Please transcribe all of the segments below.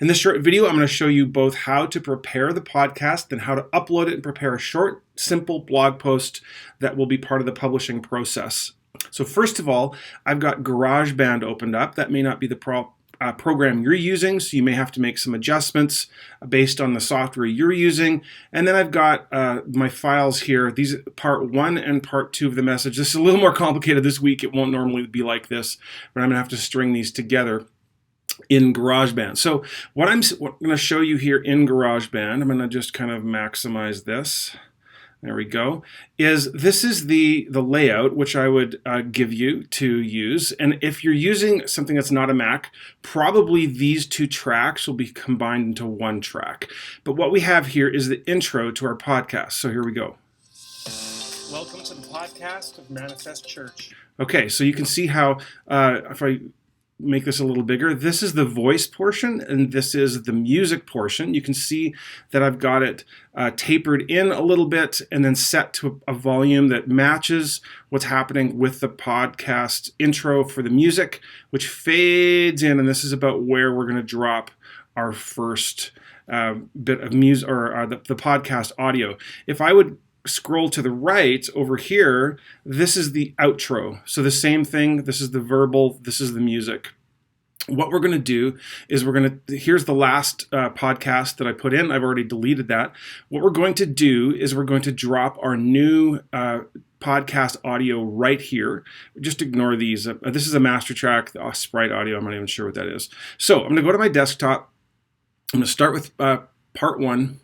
In this short video, I'm going to show you both how to prepare the podcast and how to upload it and prepare a short, simple blog post that will be part of the publishing process. So first of all, I've got Garageband opened up. That may not be the program you're using, so you may have to make some adjustments based on the software you're using. And then I've got my files here. These are part 1 and part 2 of the message. This is a little more complicated this week. It won't normally be like this, but I'm going to have to string these together in Garageband. So what I'm going to show you here in Garageband, I'm going to just kind of maximize this. There we go. This is the layout which I would give you to use. And if you're using something that's not a Mac, probably these two tracks will be combined into one track. But what we have here is the intro to our podcast. So here we go. Welcome to the podcast of Manifest Church. Okay, so you can see how if I make this a little bigger, this is the voice portion and this is the music portion. You can see that I've got it tapered in a little bit and then set to a volume that matches what's happening with the podcast intro for the music, which fades in, and this is about where we're going to drop our first bit of music or the podcast audio. If I would scroll to the right over here, this is the outro. So the same thing, this is the verbal, this is the music. What we're going to do is here's the last podcast that I put in. I've already deleted that. What we're going to do is we're going to drop our new podcast audio right here. Just ignore these. This is a master track, the Sprite audio. I'm not even sure what that is. So I'm going to go to my desktop. I'm going to start with part 1.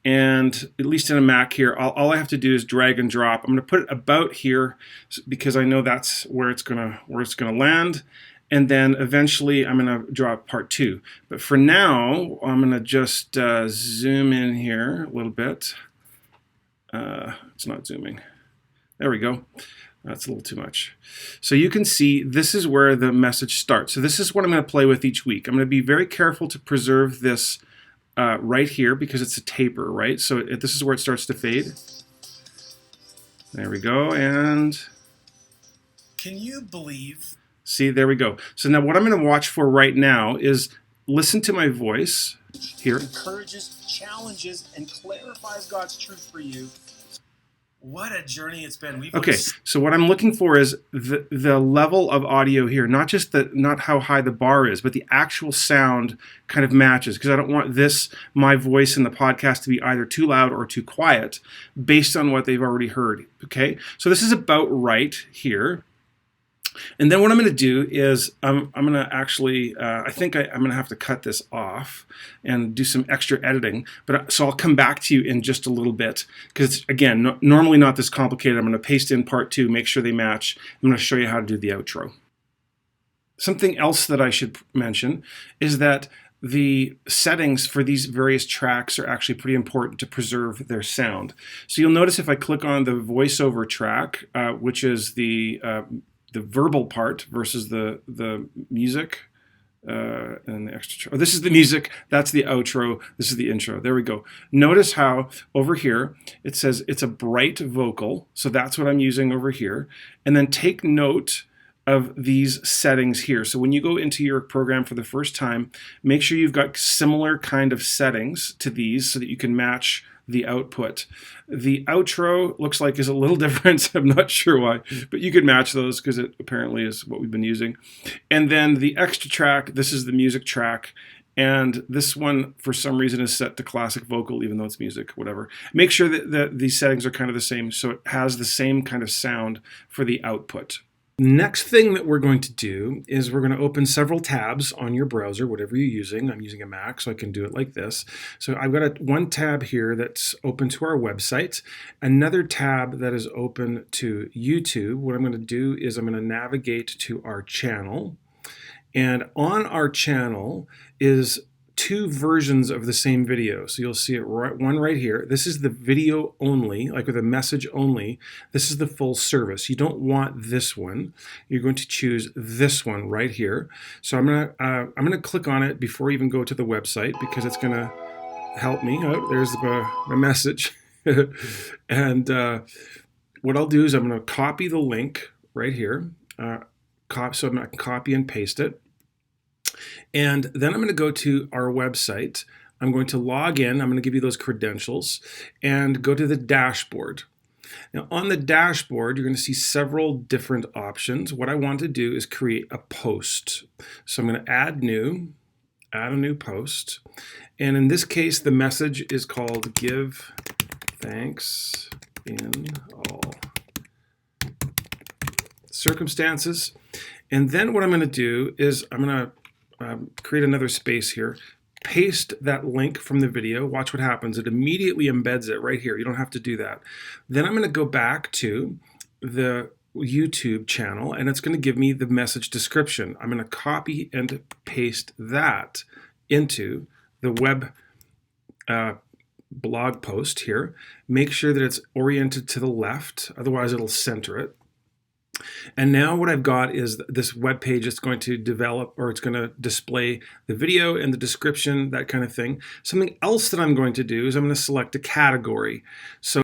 And at least in a Mac here, all I have to do is drag and drop. I'm going to put it about here because I know that's where it's gonna land. And then eventually I'm going to drop part 2. But for now, I'm going to just zoom in here a little bit. It's not zooming. There we go. That's a little too much. So you can see this is where the message starts. So this is what I'm going to play with each week. I'm going to be very careful to preserve this right here because it's a taper, right? So this is where it starts to fade. There we go, and can you believe? See, there we go. So now what I'm going to watch for right now is listen to my voice here. Encourages, challenges, and clarifies God's truth for you. What a journey it's been. Okay, so what I'm looking for is the level of audio here, not how high the bar is, but the actual sound kind of matches, because I don't want my voice in the podcast to be either too loud or too quiet based on what they've already heard. Okay, so this is about right here. And then what I'm going to do is I'm going to actually, I think I'm going to have to cut this off and do some extra editing. So I'll come back to you in just a little bit because it's, again, normally not this complicated. I'm going to paste in part 2, make sure they match. I'm going to show you how to do the outro. Something else that I should mention is that the settings for these various tracks are actually pretty important to preserve their sound. So you'll notice if I click on the voiceover track, which is the verbal part versus the music and the extra. Oh, this is the music. That's the outro. This is the intro. There we go. Notice how over here it says it's a bright vocal. So that's what I'm using over here. And then take note of these settings here. So when you go into your program for the first time, make sure you've got similar kind of settings to these so that you can match the output. The outro looks like is a little different. I'm not sure why, but you could match those because it apparently is what we've been using. And then the extra track, this is the music track. And this one, for some reason, is set to classic vocal, even though it's music, whatever. Make sure that these settings are kind of the same, so it has the same kind of sound for the output. Next thing that we're going to do is we're going to open several tabs on your browser, whatever you're using. I'm using a Mac, so I can do it like this. So I've got one tab here that's open to our website, another tab that is open to YouTube. What I'm going to do is I'm going to navigate to our channel. And on our channel is 2 versions of the same video. So you'll see it one right here. This is the video only, like with a message only. This is the full service. You don't want this one. You're going to choose this one right here. So I'm gonna click on it before I even go to the website because it's gonna help me. Oh, there's my message. And what I'll do is I'm gonna copy the link right here. So I'm gonna copy and paste it. And then I'm going to go to our website. I'm going to log in. I'm going to give you those credentials and go to the dashboard. Now on the dashboard, you're going to see several different options. What I want to do is create a post. So I'm going to add a new post. And in this case, the message is called Give Thanks in All Circumstances. And then what I'm going to do is I'm going to create another space here, paste that link from the video. Watch what happens. It immediately embeds it right here. You don't have to do that. Then I'm going to go back to the YouTube channel and it's going to give me the message description. I'm going to copy and paste that into the web blog post here. Make sure that it's oriented to the left, otherwise it'll center it. And now what I've got is this web page that's going to develop, or it's going to display the video and the description, that kind of thing. Something else that I'm going to do is I'm going to select a category. So